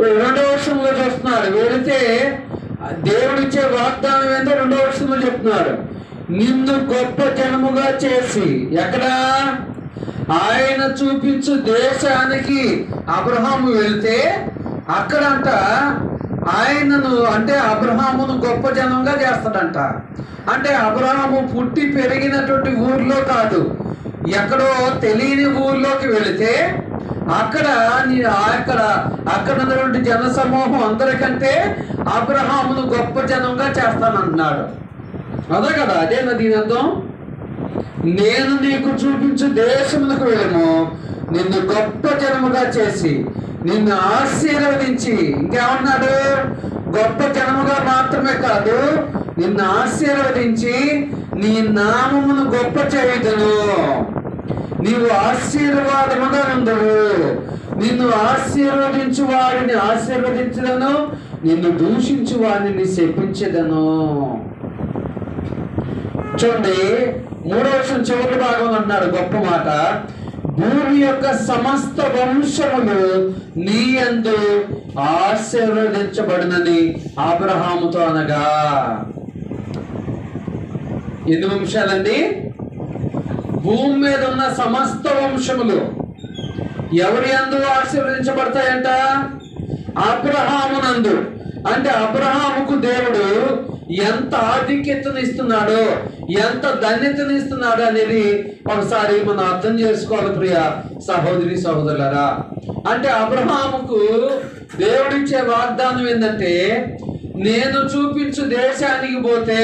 రెండవ వచనంలో చూస్తున్నాడు. వెళితే దేవుడిచ్చే వాగ్దానం ఏంటో రెండవ వచనంలో చెప్తున్నాడు. నిన్ను గొప్ప జనముగా చేసి, ఎక్కడ? ఆయన చూపించు దేశానికి అబ్రహాము వెళితే అక్కడంట ఆయనను, అంటే అబ్రహామును గొప్ప జనంగా చేస్తాడంట. అంటే అబ్రహాము పుట్టి పెరిగినటువంటి ఊర్లో కాదు, ఎక్కడో తెలియని ఊర్లోకి వెళితే అక్కడ ఉన్నటువంటి జన సమూహం అందరికంటే అబ్రహామును గొప్ప జనంగా చేస్తానంటున్నాడు. అదే కదా, అదేనా దీని అర్థం? నేను నీకు చూపించు దేశములకు వెళ్ళము, నిన్ను గొప్ప జనముగా చేసి, నిన్ను ఆశీర్వదించి, ఇంకేమన్నాడు? గొప్ప జనముగా మాత్రమే కాదు, నిన్ను ఆశీర్వదించి నీ నామమును గొప్ప చేయుదును, నీవు ఆశీర్వాదముగా ఉండవు, నిన్ను ఆశీర్వదించు వాడిని ఆశీర్వదించదను, నిన్ను దూషించు వాడిని శపించదను. చూడండి, 3వ వచనం చివరి భాగంలో అన్నాడు గొప్ప మాట. భూమి యొక్క సమస్త వంశములు నీ యందు ఆశీర్వదించబడినని అబ్రహాముతో అనగా. ఎన్ని వంశాలండి? భూమి మీద ఉన్న సమస్త వంశములు ఎవరి యందు ఆశీర్వదించబడతాయంట? అబ్రహామునందు. అంటే అబ్రహాముకు దేవుడు ఎంత ఆధిక్యతను ఇస్తున్నాడో, ఎంత ధన్యతను ఇస్తున్నాడో అనేది ఒకసారి మనం అర్థం చేసుకోవాలి ప్రియ సహోదరి సహోదరులారా. అంటే అబ్రహాముకు దేవుడిచ్చే వాగ్దానం ఏంటంటే, నేను చూపించు దేశానికి పోతే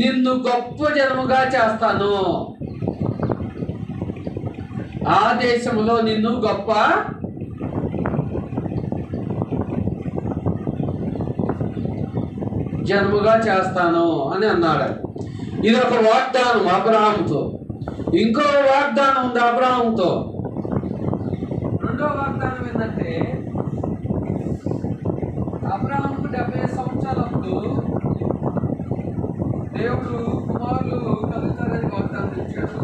నిన్ను గొప్ప జనముగా చేస్తాను, ఆ దేశంలో నిన్ను గొప్ప జన్మగా చేస్తాను అని అన్నాడు. ఇది ఒక వాగ్దానం అబ్రహాముతో. ఇంకో వాగ్దానం ఉంది అబ్రహాముతో. రెండో వాగ్దానం ఏంటంటే, అబ్రహాముకు 70 సంవత్సరాలప్పుడు దేవుడు కుమారులు కలుగుతారని వాగ్దానం ఇచ్చాడు.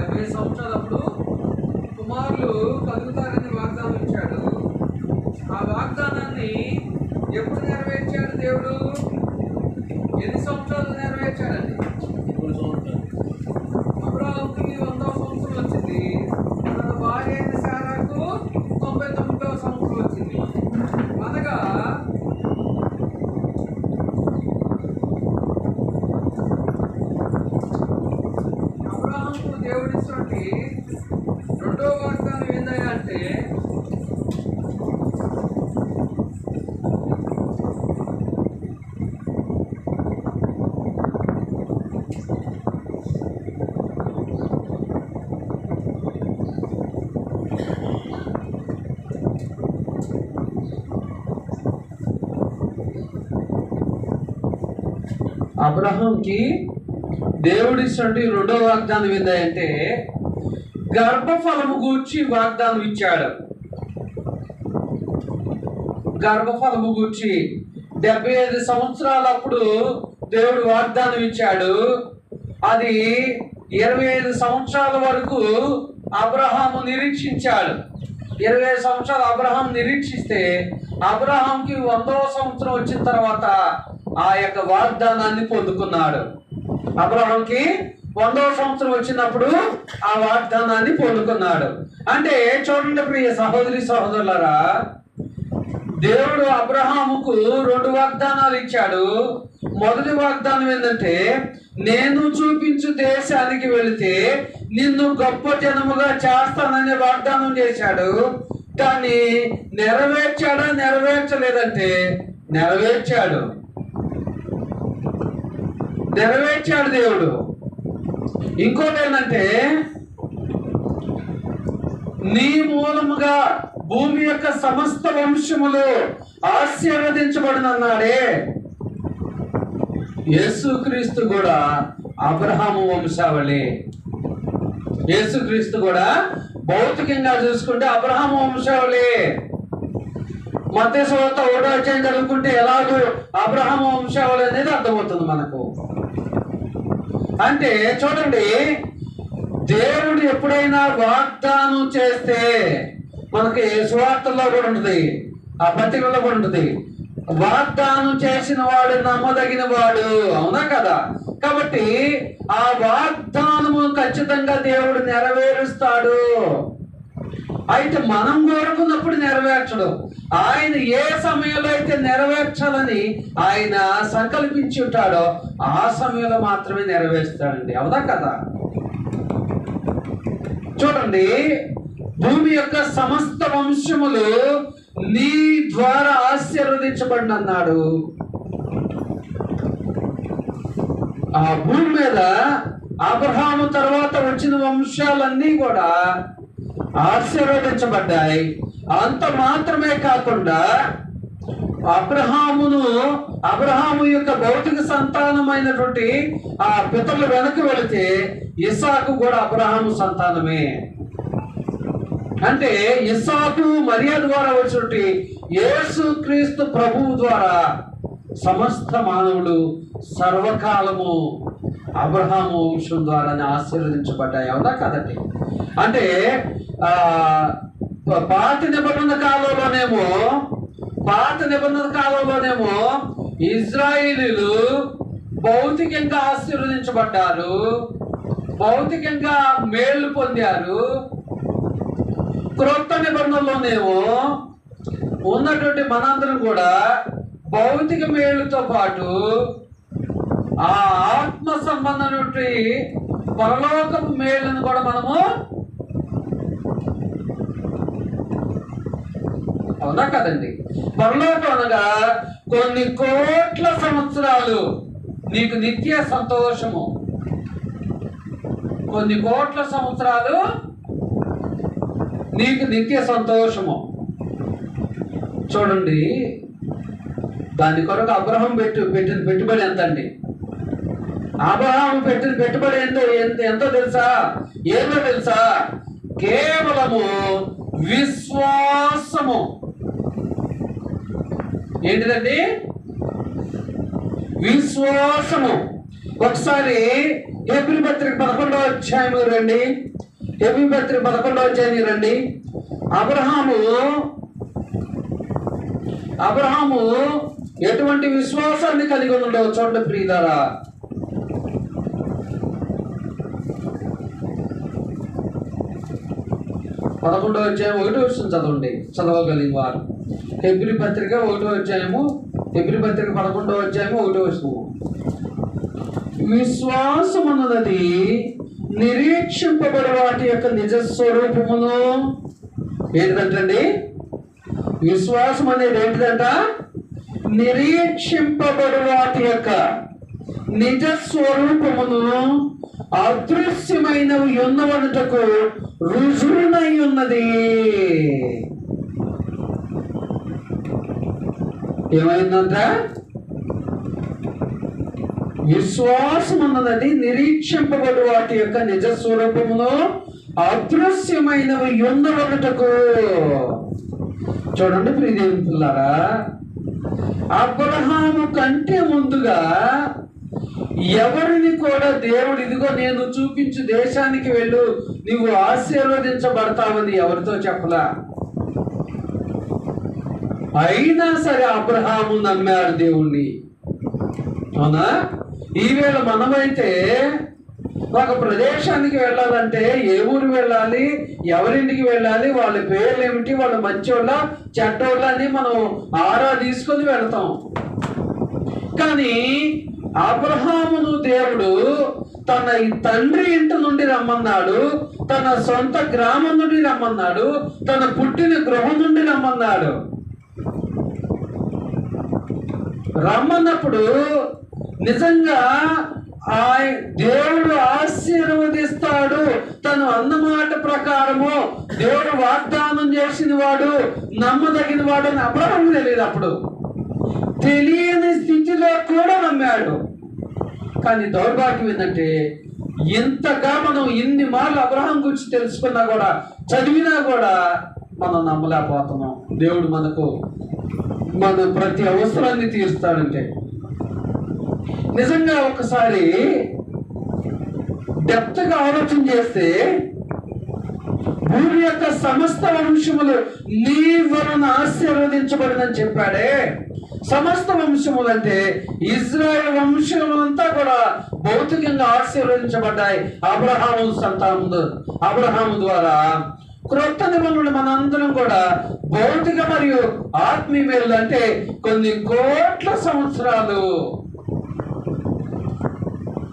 70 సంవత్సరాలప్పుడు కుమారులు కలుగుతారని వాగ్దానం ఇచ్చాడు. ఆ వాగ్దానాన్ని ఎప్పుడు నెరవేర్చాడు దేవుడు? ఎన్ని సంవత్సరాలు నెరవేర్చాడండి? అబ్రహాముకి 100వ సంవత్సరం వచ్చింది, తన భార్య అయిన శారాకు 99వ సంవత్సరం వచ్చింది. అనగా అబ్రహాముకు దేవుడిచ్చినటువంటి రెండో వాగ్దానం ఏందయ్యా అంటే, అబ్రహాంకి దేవుడిచ్చినటువంటి రెండో వాగ్దానం ఏంటంటే, గర్భఫలము గూర్చి వాగ్దానం ఇచ్చాడు. గర్భఫలము గూర్చి 75 సంవత్సరాలప్పుడు దేవుడు వాగ్దానం ఇచ్చాడు. అది 25 సంవత్సరాల వరకు అబ్రహాము నిరీక్షించాడు. 25 సంవత్సరాలు అబ్రహాం నిరీక్షిస్తే, అబ్రహాంకి 100వ సంవత్సరం వచ్చిన తర్వాత ఆ యొక్క వాగ్దానాన్ని పొందుకున్నాడు. అబ్రహాంకి 100వ సంవత్సరం వచ్చినప్పుడు ఆ వాగ్దానాన్ని పొందుకున్నాడు. అంటే చూడండి ప్రియ సహోదరి సహోదరులారా, దేవుడు అబ్రహాముకు 2 వాగ్దానాలు ఇచ్చాడు. మొదటి వాగ్దానం ఏంటంటే, నేను చూపించు దేశానికి వెళితే నిన్ను గొప్ప జనముగా చేస్తాననే వాగ్దానం చేశాడు. దాన్ని నెరవేర్చాడా నెరవేర్చలేదంటే నెరవేర్చాడు దేవుడు. ఇంకోటి ఏంటంటే, నీ మూలముగా భూమి యొక్క సమస్త వంశములు ఆశీర్వదించబడినన్నాడే. యేసుక్రీస్తు కూడా అబ్రహాము వంశావళి. యేసుక్రీస్తు కూడా భౌతికంగా చూసుకుంటే అబ్రహాము వంశావళి. మత్తయి సువార్త 1వ అధ్యాయం చదువుకుంటే ఎలాగో అబ్రహాము వంశావళి అనేది అర్థమవుతుంది మనకు. అంటే చూడండి, దేవుడు ఎప్పుడైనా వాగ్దానం చేస్తే మనకి సువార్తల్లో కూడా ఉంటుంది, ఆ పత్రికల్లో కూడా ఉంటుంది. వాగ్దానం చేసిన వాడు నమ్మదగిన వాడు, అవునా కదా? కాబట్టి ఆ వాగ్దానము ఖచ్చితంగా దేవుడు నెరవేరుస్తాడు. అయితే మనం కోరుకున్నప్పుడు నెరవేర్చడు. ఆయన ఏ సమయంలో అయితే నెరవేర్చాలని ఆయన సంకల్పించి ఉంటాడో ఆ సమయంలో మాత్రమే నెరవేరుస్తాడండి, అవునా కదా? చూడండి, భూమి యొక్క సమస్త వంశములు నీ ద్వారా ఆశీర్వదించబడి అన్నాడు. ఆ భూమి మీద అబ్రహాము తర్వాత వచ్చిన వంశాలన్నీ కూడా ఆశీర్వదించబడ్డాయి. అంత మాత్రమే కాకుండా అబ్రహాము యొక్క భౌతిక సంతానమైనటువంటి ఆ పితరులు వెనక్కి వెళితే ఇస్సాకు కూడా అబ్రహాము సంతానమే. అంటే ఇస్సాకు మరియా ద్వారా వచ్చినటువంటి యేసుక్రీస్తు ప్రభువు ద్వారా సమస్త మానవులు సర్వకాలము అబ్రహాము వంశం ద్వారానే ఆశీర్వదించబడ్డాయి, అవునా కదండి? అంటే పాత నిబంధన కాలంలోనేమో ఇజ్రాయేలీలు భౌతికంగా ఆశీర్వదించబడ్డారు, భౌతికంగా మేళ్లు పొందారు. క్రొత్త నిబంధనలోనేమో ఉన్నటువంటి మనందరం కూడా భౌతిక మేలుతో పాటు ఆ ఆత్మ సంబంధమైనటువంటి పరలోకపు మేలును కూడా మనము, అవునా కదండి? పరలోకం అనగా కొన్ని కోట్ల సంవత్సరాలు నీకు నిత్య సంతోషము, కొన్ని కోట్ల సంవత్సరాలు నీకు నిత్య సంతోషము. చూడండి, దాని కొరకు అబ్రహాం పెట్టిన పెట్టుబడి ఎంత అండి? అబ్రహాము పెట్టిన పెట్టుబడి ఎంతో తెలుసా? ఏంటో తెలుసా? కేవలము విశ్వాసము. ఏంటిదండి? విశ్వాసము. ఒకసారి హెబ్రీ పత్రిక 11వ అధ్యాయం రండి. హెబ్రీ పత్రిక 11వ అధ్యాయం రండి. అబ్రహాము ఎటువంటి విశ్వాసాన్ని కలిగి ఉండవు చూడండి ప్రియులారా. పదకొండవ అధ్యాయం 1వ వచనం చదవండి, చదవగలిగిన వారు. హెబ్రీ పత్రిక 1వ అధ్యాయము, హెబ్రీ పత్రిక 11వ అధ్యాయము 1వ వచనము. విశ్వాసమున్నది నిరీక్షింపబడి వాటి యొక్క నిజ స్వరూపమును. ఏంటంటండి విశ్వాసం అనేది? ఏంటిదంట? నిరీక్షింపబడి వాటి యొక్క నిజ స్వరూపమును అదృశ్యమైనవి ఉన్నవనుటకు రుజువునై ఉన్నది. ఏమైందంట? విశ్వాసం అన్నది నిరీక్షింపబడి వాటి యొక్క నిజ స్వరూపమును అదృశ్యమైనవి ఉన్నవనుటకు. చూడండి ప్రియదేవుని పిల్లారా, అబ్రహాము కంటే ముందుగా ఎవరిని కూడా దేవుడు ఇదిగో నేను చూపించు దేశానికి వెళ్ళు, నువ్వు ఆశీర్వదించబడతావని ఎవరితో చెప్పలా. అయినా సరే అబ్రహాము నమ్మాడు దేవుణ్ణి, అవునా? ఈవేళ మనమైతే ఒక ప్రదేశానికి వెళ్ళాలంటే ఏ ఊరు వెళ్ళాలి, ఎవరింటికి వెళ్ళాలి, వాళ్ళ పేర్లు ఏమిటి, వాళ్ళు మంచోళ్ళ చెడ్డోళ్ళ అని మనం ఆరా తీసుకొని వెళతాం. కానీ అబ్రహామును దేవుడు తన తండ్రి ఇంటి నుండి రమ్మన్నాడు, తన సొంత గ్రామం నుండి రమ్మన్నాడు, తన పుట్టిన గృహం నుండి రమ్మన్నాడు. రమ్మన్నప్పుడు నిజంగా దేవుడు ఆశీర్వదిస్తాడు, తను అన్నమాట ప్రకారము దేవుడు వాగ్దానం చేసిన వాడు, నమ్మదగిన వాడు అని అబ్రహాము తెలియదు. అప్పుడు తెలియని స్థితిలో కూడా నమ్మాడు. కానీ దౌర్భాగ్యం ఏంటంటే ఇంతగా మనం ఇన్ని మార్లు అబ్రహాం గురించి తెలుసుకున్నా కూడా, చదివినా కూడా మనం నమ్మలేకపోతున్నాం. దేవుడు మన ప్రతి అవసరాన్ని తీరుస్తాడంటే. నిజంగా ఒకసారి డెప్త్గా ఆలోచన చేస్తే భూమి యొక్క సమస్త వంశములు నీ వలన ఆశీర్వదించబడిందని చెప్పాడే. సమస్త వంశములు అంటే ఇజ్రాయేల్ వంశములంతా కూడా భౌతికంగా ఆశీర్వదించబడ్డాయి అబ్రహాము ద్వారా. క్రొత్త నిబంధనలు మనందరం కూడా భౌతిక మరియు ఆత్మీయులు అంటే కొన్ని కోట్ల సంవత్సరాలు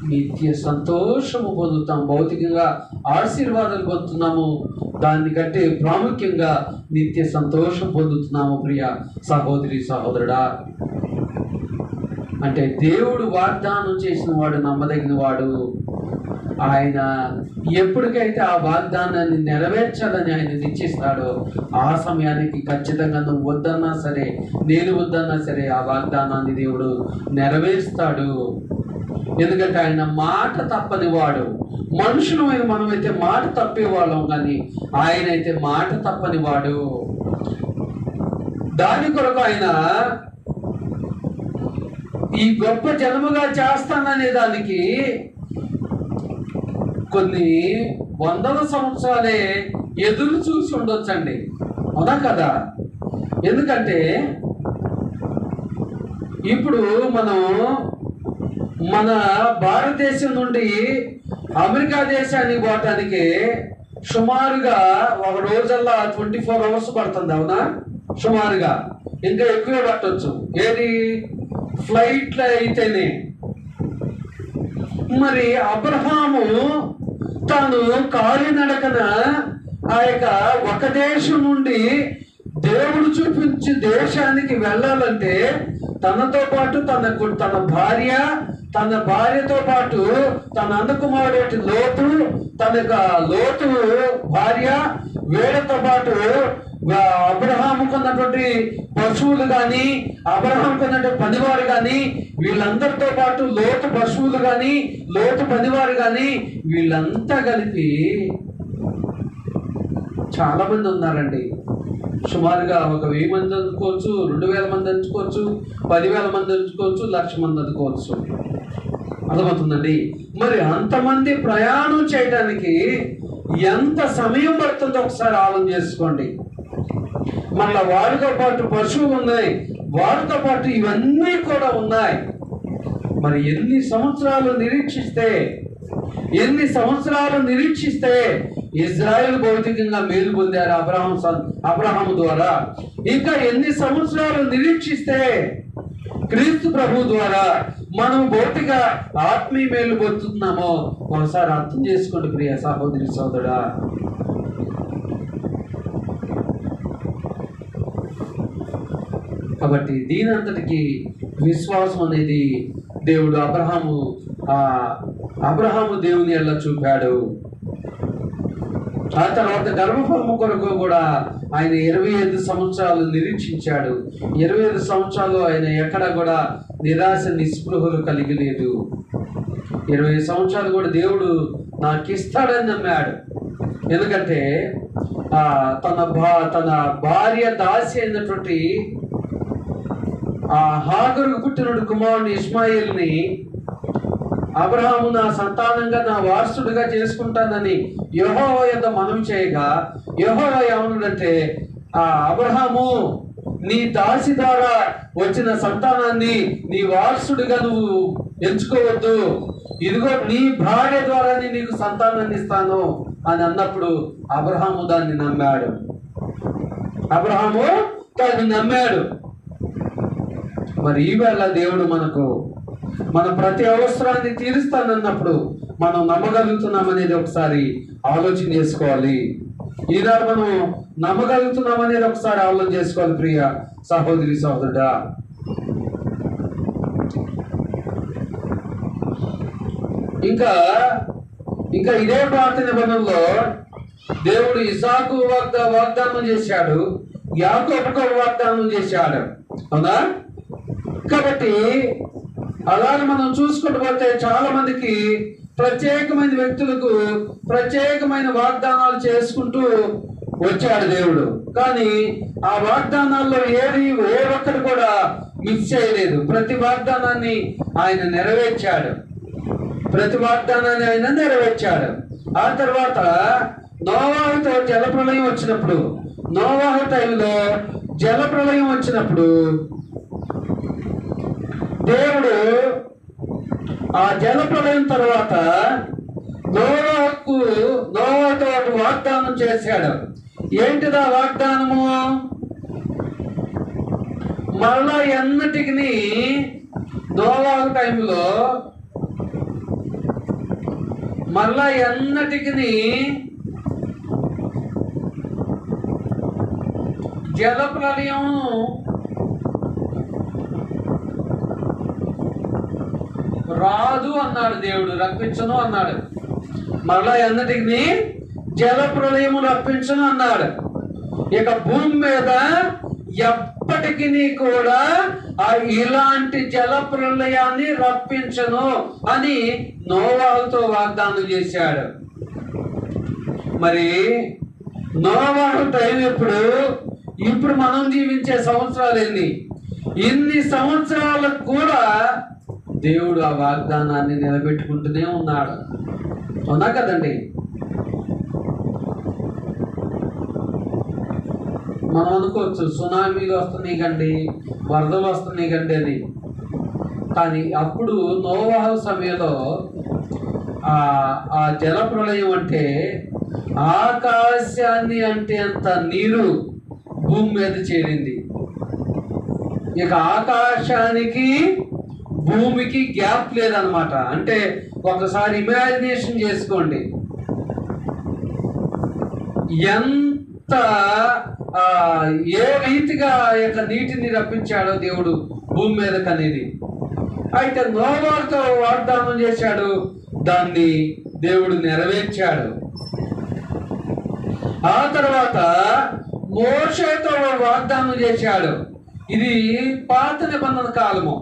నిత్య సంతోషము పొందుతాం. భౌతికంగా ఆశీర్వాదాలు పొందుతున్నాము, దానికంటే ప్రాముఖ్యంగా నిత్య సంతోషం పొందుతున్నాము. ప్రియ సహోదరి సహోదరుడా, అంటే దేవుడు వాగ్దానం చేసిన వాడు నమ్మదగిన వాడు. ఆయన ఎప్పటికైతే ఆ వాగ్దానాన్ని నెరవేర్చాలని ఆయన నిశ్చిస్తాడో ఆ సమయానికి ఖచ్చితంగా నువ్వు వద్దన్నా సరే, నేను వద్దన్నా సరే, ఆ వాగ్దానాన్ని దేవుడు నెరవేరుస్తాడు. ఎందుకంటే ఆయన మాట తప్పని వాడు. మనుషులమైన మనమైతే మాట తప్పేవాళ్ళం, కానీ ఆయన అయితే మాట తప్పని వాడు. దాని కొరకు ఆయన ఈ గొప్ప జన్మగా చేస్తాననే దానికి కొన్ని వందల సంవత్సరాలే ఎదురు చూసి ఉండొచ్చండి, అవునా కదా? ఎందుకంటే ఇప్పుడు మనం మన భారతదేశం నుండి అమెరికా దేశానికి పోవటానికి సుమారుగా ఒక రోజల్లా 24 hours పడుతుంది, అవునా? సుమారుగా ఇంకా ఎక్కువే పట్టవచ్చు. ఏది ఫ్లైట్లో అయితేనే. మరి అబ్రహాము తాను కాలినడకన ఆ యొక్క ఒక దేశం నుండి దేవుడు చూపించి దేశానికి వెళ్ళాలంటే తనతో పాటు తన భార్యతో పాటు తన అందకుమారుడు లోతు, లోతు భార్య, వీళ్ళతో పాటు అబ్రహాముకున్నటువంటి పశువులు కానీ, అబ్రహాముకున్నటువంటి పనివారు కానీ, వీళ్ళందరితో పాటు లోతు పశువులు కానీ, లోతు పనివారు కానీ, వీళ్ళంతా కలిపి చాలా మంది ఉన్నారండి. సుమారుగా 1000 మంది అనుకోవచ్చు, 2000 మంది అనుకోవచ్చు, 10,000 మంది అనుకోవచ్చు, 1,00,000 మంది అనుకోవచ్చు. అర్థమవుతుందండి? మరి అంతమంది ప్రయాణం చేయడానికి ఎంత సమయం పడుతుందో ఒకసారి ఆలోచన చేసుకోండి. మళ్ళీ వారితో పాటు పశువులు ఉన్నాయి, వారితో పాటు ఇవన్నీ కూడా ఉన్నాయి. మరి ఎన్ని సంవత్సరాలు నిరీక్షిస్తే ఇజ్రాయెల్ భౌతికంగా మేలు పొందారు అబ్రహాము ద్వారా. ఇంకా ఎన్ని సంవత్సరాలు నిరీక్షిస్తే క్రీస్తు ప్రభు ద్వారా మనం భౌతిక ఆత్మీయ మేలు పొందుతున్నామో ఒకసారి అర్థం చేసుకోండి ప్రియ సహోదరి సోదరుడా. కాబట్టి దీనంతటికి విశ్వాసం అనేది దేవుడు అబ్రహాము దేవుని ఎలా చూపాడు. ఆ తర్వాత గర్భఫలము కొరకు కూడా ఆయన 25 సంవత్సరాలు నిరీక్షించాడు. 25 సంవత్సరాలు ఆయన ఎక్కడ కూడా నిరాశ నిస్పృహలు కలిగి లేదు. 20 సంవత్సరాలు కూడా దేవుడు నాకు ఇస్తాడని నమ్మాడు. ఎందుకంటే తన భార్య దాసి అయినటువంటి హాగరుకు పుట్టిన కుమారుని ఇష్మాయిల్ని అబ్రహాము నా సంతానంగా, నా వారసుడిగా చేసుకుంటానని యెహోవా యొద్ద మనవి చేయగా, యెహోవా ఏమన్నాడంటే, అబ్రహాము నీ దాసి ద్వారా వచ్చిన సంతానాన్ని నీ వారసుడిగా నువ్వు ఎంచుకోవద్దు, ఇదిగో నీ భార్య ద్వారానే నీకు సంతానాన్ని ఇస్తాను అని అన్నప్పుడు అబ్రహాము దాన్ని నమ్మాడు. మరి ఈవేళ దేవుడు మన ప్రతి అవసరాన్ని తీరుస్తానన్నప్పుడు మనం నమ్మగలుగుతున్నాం అనేది ఒకసారి ఆలోచన చేసుకోవాలి. ఈనాడు మనం నమ్మగలుగుతున్నాం అనేది ఒకసారి ఆలోచన చేసుకోవాలి ప్రియ సహోదరి సహోదరుడా. ఇంకా ఇదే పాత నిబంధనలో దేవుడు ఇసాకు వాగ్దానం చేశాడు, యాకోబుకు వాగ్దానం చేశాడు, అవునా? కాబట్టి అలాగే మనం చూసుకుంటూ పోతే చాలా మందికి ప్రత్యేకమైన వ్యక్తులకు ప్రత్యేకమైన వాగ్దానాలు చేసుకుంటూ వచ్చాడు దేవుడు. కానీ ఆ వాగ్దానాల్లో ఏ ఒక్కరు కూడా మిస్ చేయలేదు. ప్రతి వాగ్దానాన్ని ఆయన నెరవేర్చాడు. ఆ తర్వాత నోవాహుతో జలప్రళయం వచ్చినప్పుడు, నోవాహు టైంలో జలప్రళయం వచ్చినప్పుడు దేవుడు ఆ జలప్రళయం తర్వాత నోవాహుతో వాగ్దానం చేశాడు. ఏంటిదా వాగ్దానము? మళ్ళా ఎన్నటికి నోవాహు టైంలో మళ్ళా ఎన్నటికి జలప్రళయం రాదు అన్నాడు దేవుడు, రప్పించను అన్నాడు. మళ్ళా ఎన్నటికి జలప్రళయము రప్పించను అన్నాడు. ఇక భూమి మీద ఎప్పటికీ కూడా ఇలాంటి జలప్రళయాన్ని రప్పించను అని నోవాహుతో వాగ్దానం చేశాడు. మరి నోవాహు టైం ఇప్పుడు మనం జీవించే సంవత్సరాలు ఇన్ని సంవత్సరాలకు కూడా దేవుడు ఆ వాగ్దానాన్ని నిలబెట్టుకుంటూనే ఉన్నాడు. అవునా కదండి? మనం అనుకోవచ్చు సునామీలు వస్తున్నాయి కండి, వరదలు వస్తున్నాయి కండి అని. కానీ అప్పుడు నోవాహు సమయంలో ఆ జలప్రళయం అంటే ఆకాశాన్ని అంటే అంత నీరు భూమి మీద చేరింది. ఇక ఆకాశానికి భూమికి గ్యాప్ లేదనమాట. అంటే ఒకసారి ఇమాజినేషన్ చేసుకోండి, ఎంత ఏ రీతిగా యొక్క నీటిని రప్పించాడో దేవుడు భూమి మీదకి అనేది. అయితే నోవాహుతో వాగ్దానం చేశాడు, దాన్ని దేవుడు నెరవేర్చాడు. ఆ తర్వాత మోషేతో వాగ్దానం చేశాడు. ఇది పాత నిబంధన కాలము.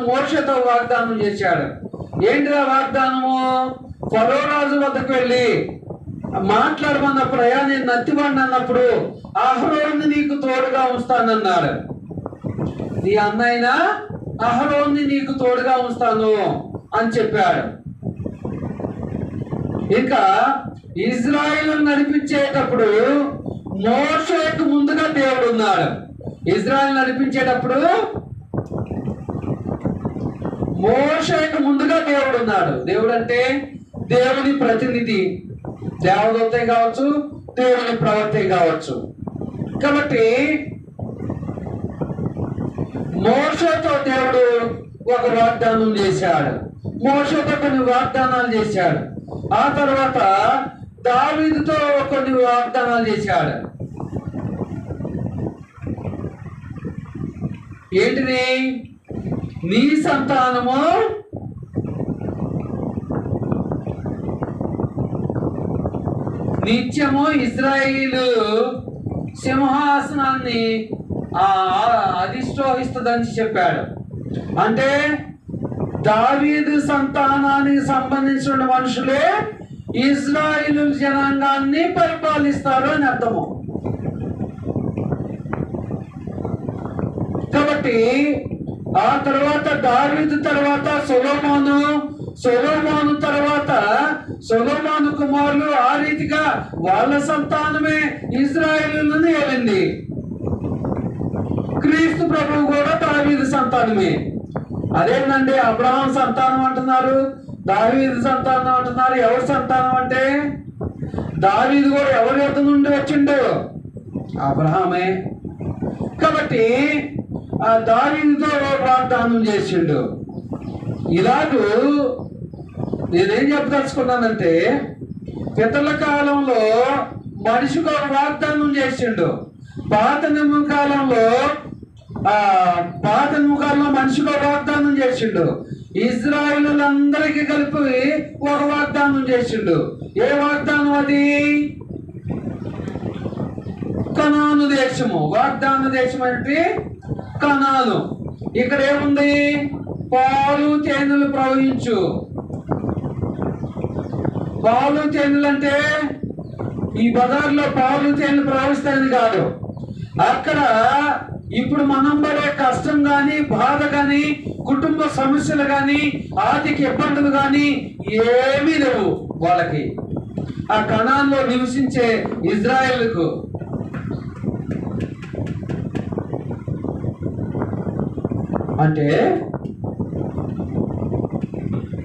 మోషేతో వాగ్దానం చేశాడు. ఏంటిదా వాగ్దానము? ఫరో రాజు వద్దకు వెళ్ళి మాట్లాడమన్నప్పుడు, అయ్యా నేను నత్తివాడిని అన్నప్పుడు అహరోన్ని నీకు తోడుగా ఉంచుతానన్నాడు. నీ అన్నైనా అహరోన్ని నీకు తోడుగా ఉంచుతాను అని చెప్పాడు. ఇంకా ఇజ్రాయేలు నడిపించేటప్పుడు మోషేకు ముందుగా దేవుడు ఉన్నాడు. ఇజ్రాయేల్ నడిపించేటప్పుడు మోషేకు ముందుగా దేవుడు ఉన్నాడు. దేవుడు అంటే దేవుని ప్రతినిధి, దేవదూతే కావచ్చు, దేవుని ప్రవక్తే కావచ్చు. కాబట్టి మోషేతో దేవుడు ఒక వాగ్దానం చేశాడు, మోషేతో కొన్ని వాగ్దానాలు చేశాడు. ఆ తర్వాత దావీదుతో కొన్ని వాగ్దానాలు చేశాడు. ఏంటిది? నీ సంతానము నిత్యము ఇశ్రాయేలు సింహాసనాన్ని అధిష్ఠిస్తుందని చెప్పాడు. అంటే దావీదు సంతానానికి సంబంధించిన మనుషులే ఇశ్రాయేలు జనాంగాన్ని పరిపాలిస్తారు అని అర్థము. కాబట్టి ఆ తర్వాత దావీదు తర్వాత సొలొమోను తర్వాత సొలొమోను కుమారులు ఆ రీతిగా వాళ్ళ సంతానమే ఇశ్రాయేలును ఏలింది. క్రీస్తు ప్రభువు కూడా దావీదు సంతానమే. అదేంటండి, అబ్రహాం సంతానం అంటున్నారు, దావీదు సంతానం అంటున్నారు. ఎవరి సంతానం అంటే దావీదు కూడా ఎవరి వద్ద నుండి వచ్చిండు? అబ్రహామే. కాబట్టి ఆ దావీదుతో వాగ్దానం చేసిండు. ఇలాగూ నేనేం చెప్పదలుచుకున్నానంటే, పితల కాలంలో మనిషికి ఒక వాగ్దానం చేసిండు. పాత నియమ కాలంలో మనిషికి ఒక వాగ్దానం చేసిండు. ఇశ్రాయేలులందరికీ కలిపి ఒక వాగ్దానం చేసిండు. ఏ వాగ్దానం అది? కనాను దేశము. వాగ్దాన దేశం అంటే కనాను. ఇక్కడ ఏముంది? పాలు తేనెలు ప్రవహించు. పాలు తేనెలు అంటే ఈ బజార్లో పాలు తేనెలు ప్రవహిస్తాయని కాదు. అక్కడ ఇప్పుడు మనం పడే కష్టం కానీ, బాధ కానీ, కుటుంబ సమస్యలు కానీ, ఆర్థిక ఇబ్బందులు కానీ ఏమీ లేవు వాళ్ళకి. ఆ కనాన్లో నివసించే ఇజ్రాయేలుకు. అంటే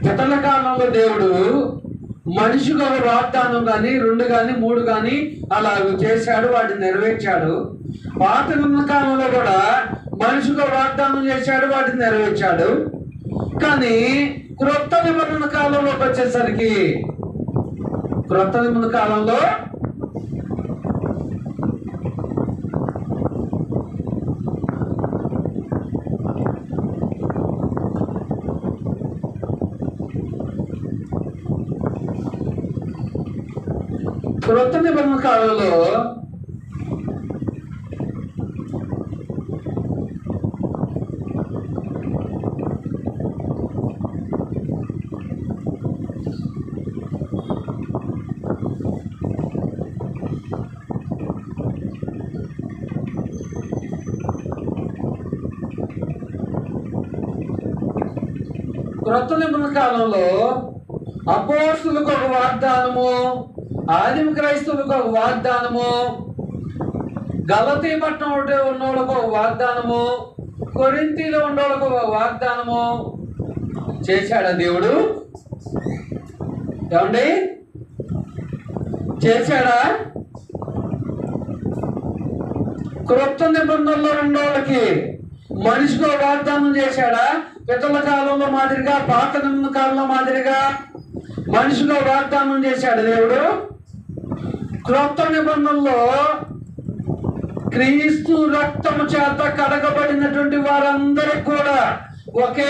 గతల కాలంలో దేవుడు మనిషికి ఒక వాగ్దానం కానీ 2 కానీ 3 కానీ అలా చేశాడు, వాటిని నెరవేర్చాడు. పాత కాలంలో కూడా మనిషికి వాగ్దానం చేశాడు, వాటిని నెరవేర్చాడు. కానీ క్రొత్త నిబంధన కాలంలోకి వచ్చేసరికి క్రొత్త నిబంధన కాలంలో క్రొత్త నిబంధన కాలంలో క్రొత్త నిబంధన కాలంలో అపోస్తులకు ఒక వాగ్దానము, ఆదిమ క్రైస్తవులకు ఒక వాగ్దానము, గలతీ పట్టణం ఉన్నోళ్ళకు ఒక వాగ్దానము, కొరింథీలో ఉన్నోళ్ళకు ఒక వాగ్దానము చేశాడా దేవుడు? ఏమండి చేశాడా? క్రొత్త నిబంధనలో ఉన్నోళ్ళకి మనిషికి వాగ్దానం చేశాడా? పెద్దల కాలంలో మాదిరిగా, పాత నిబంధన కాలంలో మాదిరిగా మనిషిలో వాగ్దానం చేశాడు దేవుడు. క్రొత్త నిబంధనలో క్రీస్తు రక్తము చేత కడగబడినటువంటి వారందరికి కూడా ఒకే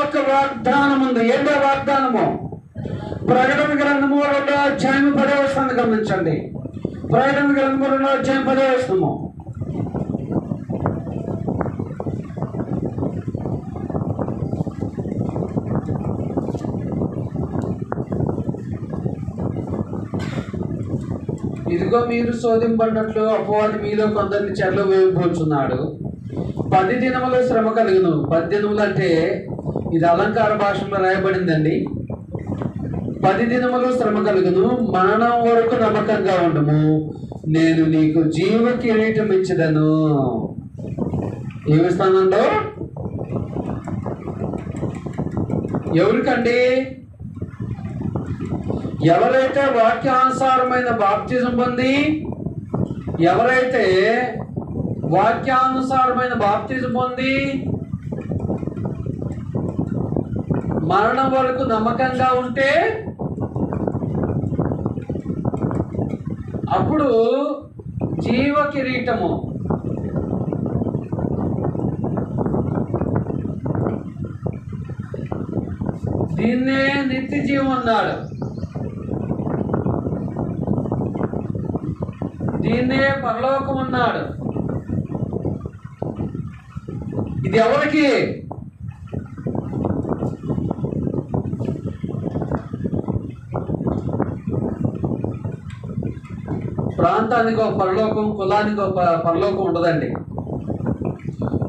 ఒక వాగ్దానం ఉంది. ఏంటో వాగ్దానము? ప్రకటన గ్రంథము 2వ అధ్యాయం 10వ వచనాన్ని గమనించండి. ప్రకటన గ్రంథము 2వ అధ్యాయం 10వ వచనము. ఇదిగో మీరు శోధింపడినట్లు అపవాది మీలో కొందరిని చెరలో వేయబోచున్నాడు. 10 దినములు శ్రమ కలుగును. 10 దినములు అంటే ఇది అలంకార భాషలో రాయబడిందండి. 10 దినములు శ్రమ కలుగును, మరణం వరకు నమ్మకంగా ఉండము, నేను నీకు జీవ కిరీటం ఇచ్చదను. ఏమిస్తానండో? ఎవరికండి? ఎవరైతే వాక్యానుసారమైన బాప్తిజం పొంది, ఎవరైతే వాక్యానుసారమైన బాప్తిజం పొంది మరణం వరకు నమ్మకంగా ఉంటే అప్పుడు జీవ కిరీటము, దీన్నే నిత్య జీవం అన్నాడు, దీన్నే పరలోకం అన్నాడు. ఇది ఎవరికి? ప్రాంతానికి ఒక పరలోకం, కులానికి ఒక పరలోకం ఉండదండి.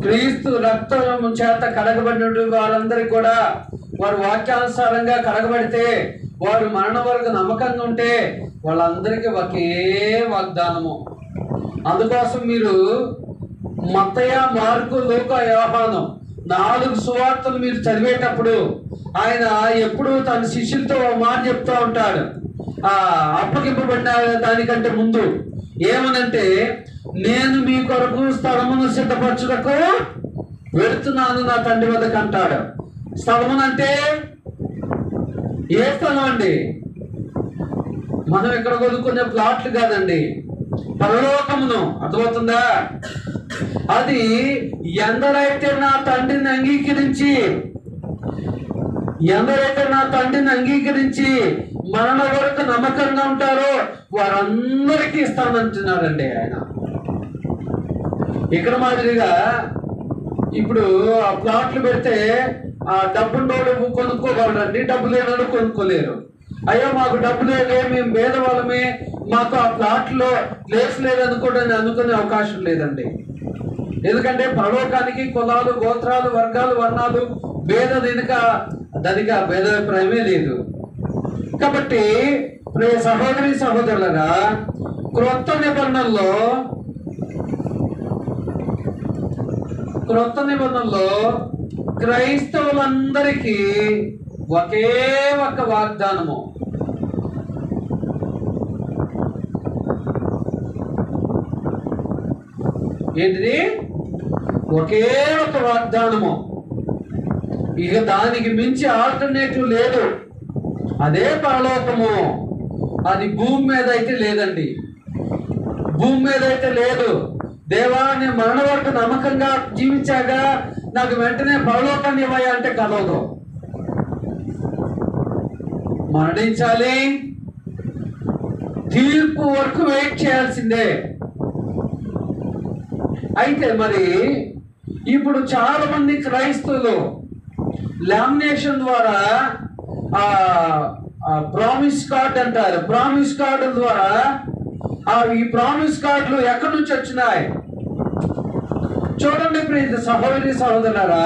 క్రీస్తు రక్తం చేత కడగబడిన వారందరికీ కూడా వారు వాక్యానుసారంగా కడగబడితే, వారు మరణం వరకు నమ్మకంగా ఉంటే వాళ్ళందరికీ ఒకే వాగ్దానము. అందుకోసం మీరు మత్తయి, మార్కు, లూకా, యోహాను 4 సువార్తలు మీరు చదివేటప్పుడు ఆయన ఎప్పుడు తన శిష్యులతో మాట చెప్తూ ఉంటాడు. అప్పగింపబడిన దానికంటే ముందు ఏమనంటే, నేను మీ కొరకు స్థలమును సిద్ధపరచుటకు వెళుతున్నాను నా తండ్రి వద్దకు అంటాడు. స్థలమునంటే ఏ స్థలం అండి? మనం ఇక్కడ కొనుక్కునే ప్లాట్లు కాదండి, పరలోకమును. అర్థమవుతుందా? అది ఎందరైతే నా తండ్రిని అంగీకరించి మరణ వరకు నమ్మకంగా ఉంటారో వారందరికీ ఇస్తానంటున్నాడండి ఆయన. ఇక్కడ మాదిరిగా ఇప్పుడు ఆ ప్లాట్లు పెడితే ఆ డబ్బున్నోళ్ళు కొనుక్కోగలరండి, డబ్బు లేనోళ్ళు కొనుక్కోలేరు. అయ్యో మాకు డబ్బు లేదే, మేము పేదవాళ్ళమే, మాకు ఆ ప్లాట్లో ప్లేస్ అనుకునే అవకాశం లేదండి. ఎందుకంటే పరలోకానికి కులాలు, గోత్రాలు, వర్గాలు, వర్ణాలు, భేద ధనిక భేదాభిప్రాయమే లేదు. కాబట్టి ప్రియ సహోదరి సహోదరులరా, క్రొత్త నిబంధనలో క్రైస్తవులందరికీ ఒకే ఒక వాగ్దానము. ఏంటిది? ఒకే ఒక వాగ్దానము. ఇక దానికి మించి ఆల్టర్నేటివ్ లేదు. అదే పరలోకము. అది భూమి మీద అయితే లేదండి. భూమి మీద అయితే లేదు. దేవా, నేను మరణ వరకు నమ్మకంగా జీవించాక నాకు వెంటనే పరలోకాన్ని ఇవ్వయా అంటే కలవదు. మరణించాలి, తీర్పు వరకు వెయిట్ చేయాల్సిందే. అయితే మరి ఇప్పుడు చాలా మంది క్రైస్తవులు లామినేషన్ ద్వారా ప్రామిస్ కార్డ్ అంటారు. ప్రామిస్ కార్డు ద్వారా ఈ ప్రామిస్ కార్డులు ఎక్కడి నుంచి వచ్చినాయి చూడండి ప్రియ సహోదరి సహోదరులారా.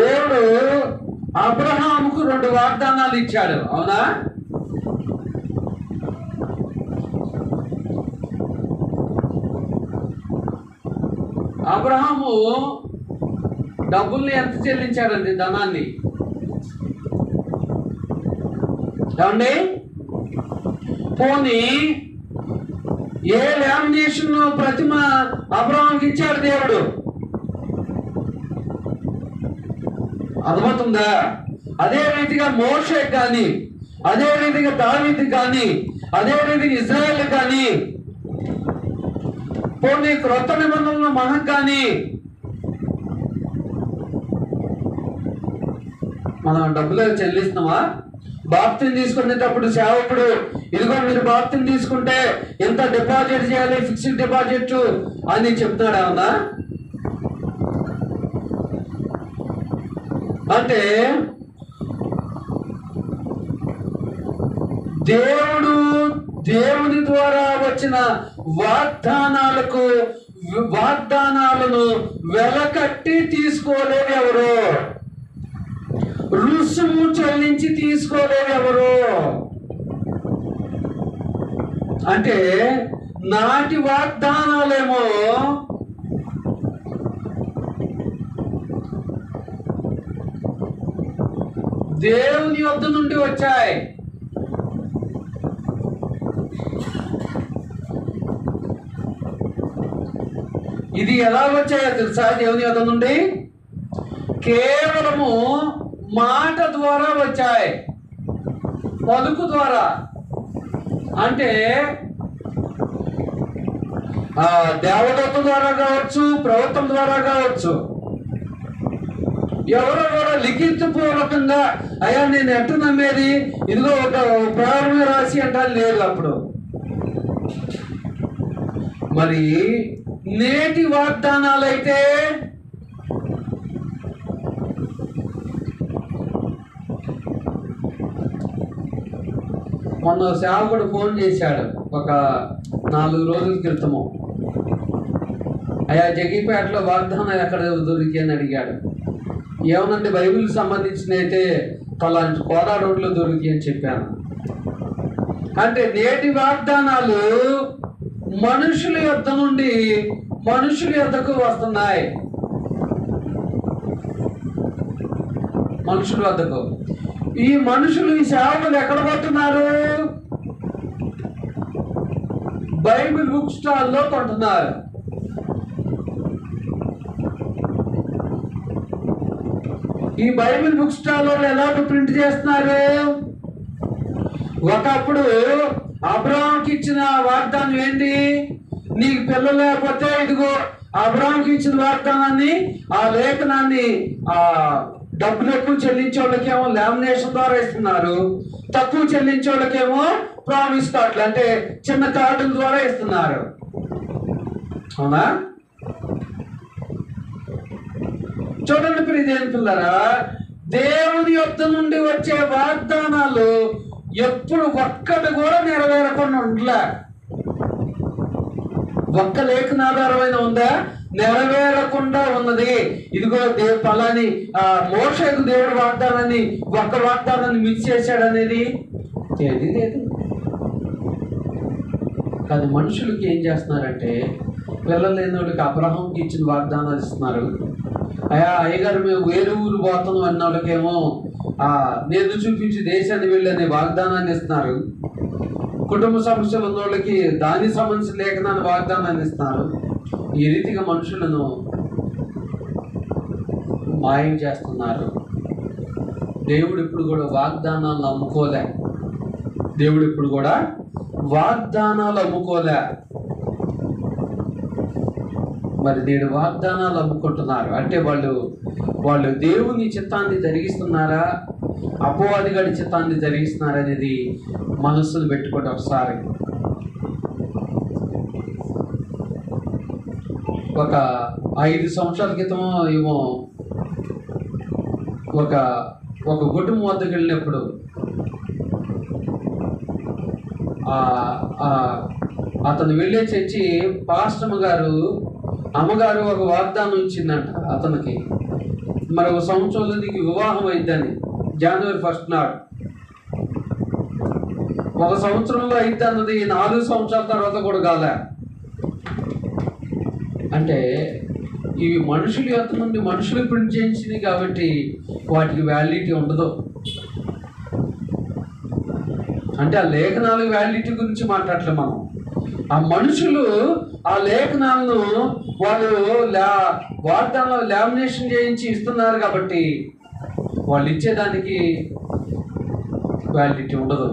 దేవుడు అబ్రహాముకు 2 వాగ్దానాలు ఇచ్చాడు, అవునా? అబ్రహాము డబ్బుల్ని ఎంత చెల్లించాడండి? ధనాన్ని. ఏమండి? పోనీ ఏ లామినేషన్ ప్రతిమ అబ్రహాంకి ఇచ్చాడు దేవుడు? అర్థమవుతుందా? అదే రీతిగా మోషే కానీ, అదే రీతిగా దావీదు కానీ, అదే రీతిగా ఇజ్రాయేల్ కానీ, పోనీ క్రొత్త నిబంధనలు మనకు కానీ మనం డబ్బులు చెల్లిస్తున్నామా? బాప్తిని తీసుకునేటప్పుడు సేవకుడు, ఇదిగో మీరు బాప్తిని తీసుకుంటే ఎంత డిపాజిట్ చేయాలి, ఫిక్స్డ్ డిపాజిట్ అని చెప్తున్నాడు. ఏమన్నా అంటే దేవుని ద్వారా వచ్చిన వాగ్దానాలను వెలకట్టి తీసుకోలేదు ఎవరు, రుసుము చెల్లించి తీసుకోలేదు ఎవరు. అంటే నాటి వాగ్దానాలేమో దేవుని వద్ద నుండి వచ్చాయి. ఇది ఎలా వచ్చాయో తెలుసా? దేవుని వద్ద నుండి కేవలము మాట ద్వారా వచ్చాయి, పలుకు ద్వారా. అంటే దేవదత్త ద్వారా కావచ్చు, ప్రవక్తల ద్వారా కావచ్చు. ఎవరో కూడా లిఖితపూర్వకంగా అయ్యా నేను ఎట్టు నమ్మేది, ఇదిగో ఒక ప్రారంభ రాశి అంటారు లేదు అప్పుడు. మరి నేటి వాగ్దానాలైతే మొన్న సేవకుడు ఫోన్ చేశాడు ఒక 4 రోజుల క్రితము. అయ్యా జగిపేటలో వాగ్దానం ఎక్కడ దొరికి అని అడిగాడు. ఏమనంటే బైబిల్ సంబంధించిన అయితే పలాంటి కోదా రోడ్లో దొరికి అని చెప్పాను. అంటే నేటి వాగ్దానాలు మనుషుల యొద్ద నుండి మనుషుల యొద్దకు వస్తున్నాయి. మనుషుల వద్దకు ఈ మనుషులు, ఈ సేవకులు ఎక్కడ కొంటున్నారు? బైబిల్ బుక్ స్టాల్లో కొంటున్నారు. ఈ బైబిల్ బుక్ స్టాల్లో ఎలాగో ప్రింట్ చేస్తున్నారు? ఒకప్పుడు అబ్రహాంకి ఇచ్చిన వాగ్దానం ఏంటి? నీకు పిల్లలు లేకపోతే ఇదిగో అబ్రహాంకి ఇచ్చిన వాగ్దానాన్ని, ఆ లేఖనాన్ని డబ్బులు ఎక్కువ చెల్లించే వాళ్ళకేమో లామినేషన్ ద్వారా ఇస్తున్నారు, తక్కువ చెల్లించే వాళ్ళకేమో ప్రామిస్ కార్డులు అంటే చిన్న కార్డుల ద్వారా ఇస్తున్నారు. అవునా? చూడండి ప్రియదేవుని పిల్లరా, దేవుని యొద్ద నుండి వచ్చే వాగ్దానాలు ఎప్పుడు ఒక్కటి కూడా నెరవేరకుండా ఉండలే. ఒక్క లేఖనాధారమైన ఉందా? నెరవేరకుండా ఉన్నది. ఇదిగో పలాని మోషేకు దేవుడు వాగ్దానాన్ని, ఒక్క వాగ్దానాన్ని మిస్ చేశాడు అనేది ఏది లేదు. కానీ మనుషులకి ఏం చేస్తున్నారంటే, పిల్లలు లేని వాళ్ళకి అబ్రహాంకి ఇచ్చిన వాగ్దానాలు ఇస్తున్నారు. అయ్యగారు మేము వేరే ఊరు పోతున్నాం అన్న వాళ్ళకేమో నేను చూపించి దేశాన్ని వెళ్ళనే వాగ్దానాన్ని ఇస్తున్నారు. కుటుంబ సమస్యలు ఉన్న వాళ్ళకి దానికి సంబంధించిన లేఖనాన్ని వాగ్దానాన్ని ఇస్తున్నారు. ఈ రీతిగా మనుషులను మాయం చేస్తున్నారు. దేవుడు ఇప్పుడు కూడా వాగ్దానాలను అమ్ముకోలే. దేవుడు ఇప్పుడు కూడా వాగ్దానాలు అమ్ముకోలే. మరి నేడు వాగ్దానాలు అమ్ముకుంటున్నారు అంటే వాళ్ళు దేవుని చిత్తాన్ని జరిగిస్తున్నారా, అపవాది గడి చిత్తాన్ని జరిగిస్తున్నారా అనేది మనస్సును పెట్టుకోండి ఒకసారి. ఒక 5 సంవత్సరాల క్రితం ఏమో ఒక కుటుంబం వద్దకు వెళ్ళినప్పుడు అతను వెళ్ళే చర్చి పాస్టమ్ గారు అమ్మగారు ఒక వాగ్దానం ఇచ్చిందంట అతనికి. మరి 1 సంవత్సరంలో నీకు వివాహం అయిద్దని, జనవరి 1 నాడు. 1 సంవత్సరంలో అయితే అన్నది 4 సంవత్సరాల తర్వాత కూడా కాలే. అంటే ఇవి మనుషుల యొక్క నుండి మనుషులు ప్రింట్ చేయించినవి కాబట్టి వాటికి వ్యాలిడిటీ ఉండదు. అంటే ఆ లేఖనాల వ్యాలిడిటీ గురించి మాట్లాడలే మనం. ఆ మనుషులు ఆ లేఖనాలను వాళ్ళు వాగ్దానాలు లామినేషన్ చేయించి ఇస్తున్నారు కాబట్టి వాళ్ళు ఇచ్చేదానికి వ్యాలిడిటీ ఉండదు.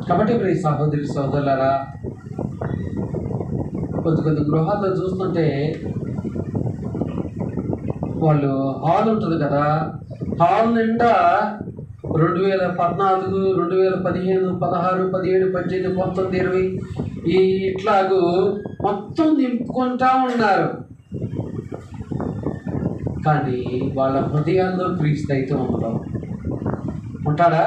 కాబట్టి ఇప్పుడు ఈ సహోదరి సోదరులారా, కొద్ది గృహాల్లో చూస్తుంటే వాళ్ళు హాల్ ఉంటుంది కదా, హాల్ నిండా 2014, 2015, 16, 17, 18, 19, 20 ఇట్లాగూ మొత్తం నింపుకుంటా ఉన్నారు. కానీ వాళ్ళ హృదయాల్లో క్రీస్తు అయితే ఉంటాడా?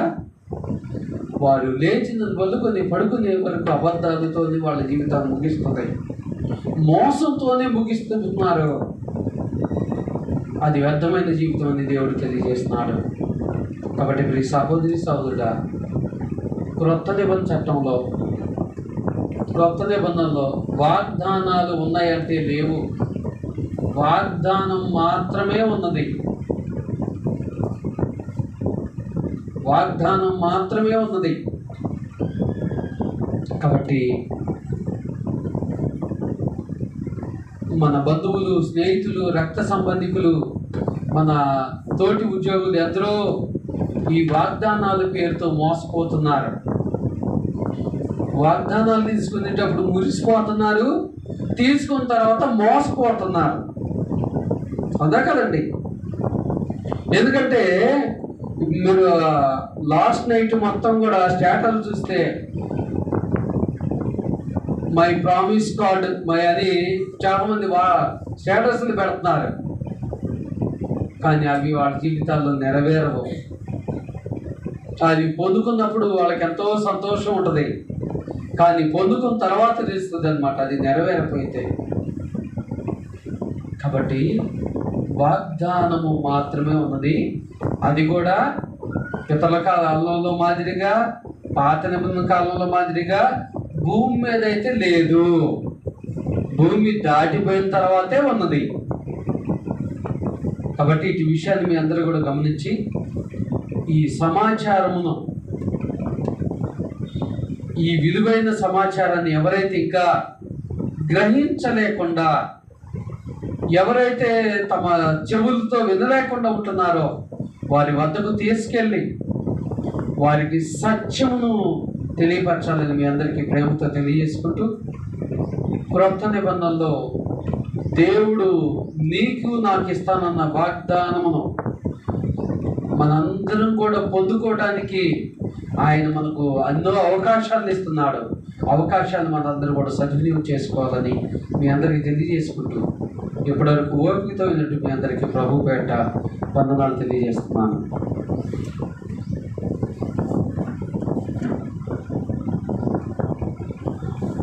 వారు లేచిన వల్లుకొని పడుకునే వరకు అబద్ధాలతో వాళ్ళ జీవితాన్ని ముగిస్తున్నాయి, మోసంతోనే ముగిస్తున్నారు. అది వ్యర్థమైన జీవితం అని దేవుడు తెలియజేస్తున్నాడు. కాబట్టి మీ సహోదరి సహోదరుడా, క్రొత్త నిబంధన చట్టంలో, క్రొత్త నిబంధనలో వాగ్దానాలు ఉన్నాయంటే లేవు. వాగ్దానం మాత్రమే ఉన్నది. వాగ్దానం మాత్రమే ఉన్నది. కాబట్టి మన బంధువులు, స్నేహితులు, రక్త సంబంధికులు, మన తోటి ఉద్యోగులు ఎందరో ఈ వాగ్దానాల పేరుతో మోసపోతున్నారు. వాగ్దానాలు తీసుకునేటప్పుడు మురిసిపోతున్నారు, తీసుకున్న తర్వాత మోసపోతున్నారు. అదే కదండి. ఎందుకంటే మీరు లాస్ట్ నైట్ మొత్తం కూడా స్టేటస్ చూస్తే మై ప్రామిస్ గాడ్ అని చాలా మంది స్టేటస్లు పెడుతున్నారు. కానీ అవి వాళ్ళ జీవితాల్లో నెరవేరవు. అది పొందుకున్నప్పుడు వాళ్ళకి ఎంతో సంతోషం ఉంటుంది, కానీ పొందుకున్న తర్వాత తెలుస్తుంది అన్నమాట అది నెరవేరపోయితే. కాబట్టి వాగ్దానము మాత్రమే ఉన్నది. అది కూడా పితల కాలంలో మాదిరిగా, పాత నిబంధన కాలంలో మాదిరిగా భూమి మీద అయితే లేదు. భూమి దాటిపోయిన తర్వాతే ఉన్నది. కాబట్టి ఇటు విషయాన్ని మీ అందరూ కూడా గమనించి ఈ సమాచారమును, ఈ విలువైన సమాచారాన్ని ఎవరైతే ఇంకా గ్రహించలేకుండా, ఎవరైతే తమ చెవులతో వినలేకుండా ఉంటున్నారో వారి వద్దకు తీసుకెళ్ళి వారికి సత్యమును తెలియపరచాలని మీ అందరికీ ప్రేమతో తెలియజేసుకుంటూ, క్రొత్త నిబంధనలో దేవుడు నీకు నాకు ఇస్తానన్న వాగ్దానమును మనందరం కూడా పొందుకోవడానికి ఆయన మనకు ఎన్నో అవకాశాలను ఇస్తున్నాడు. అవకాశాలను మనందరం కూడా సద్వినియోగం చేసుకోవాలని మీ అందరికీ తెలియజేసుకుంటూ, ఇప్పటివరకు ఓపికతో విన్నట్టు మీ అందరికీ ప్రభు పేట వందనాలు తెలియజేస్తున్నాను.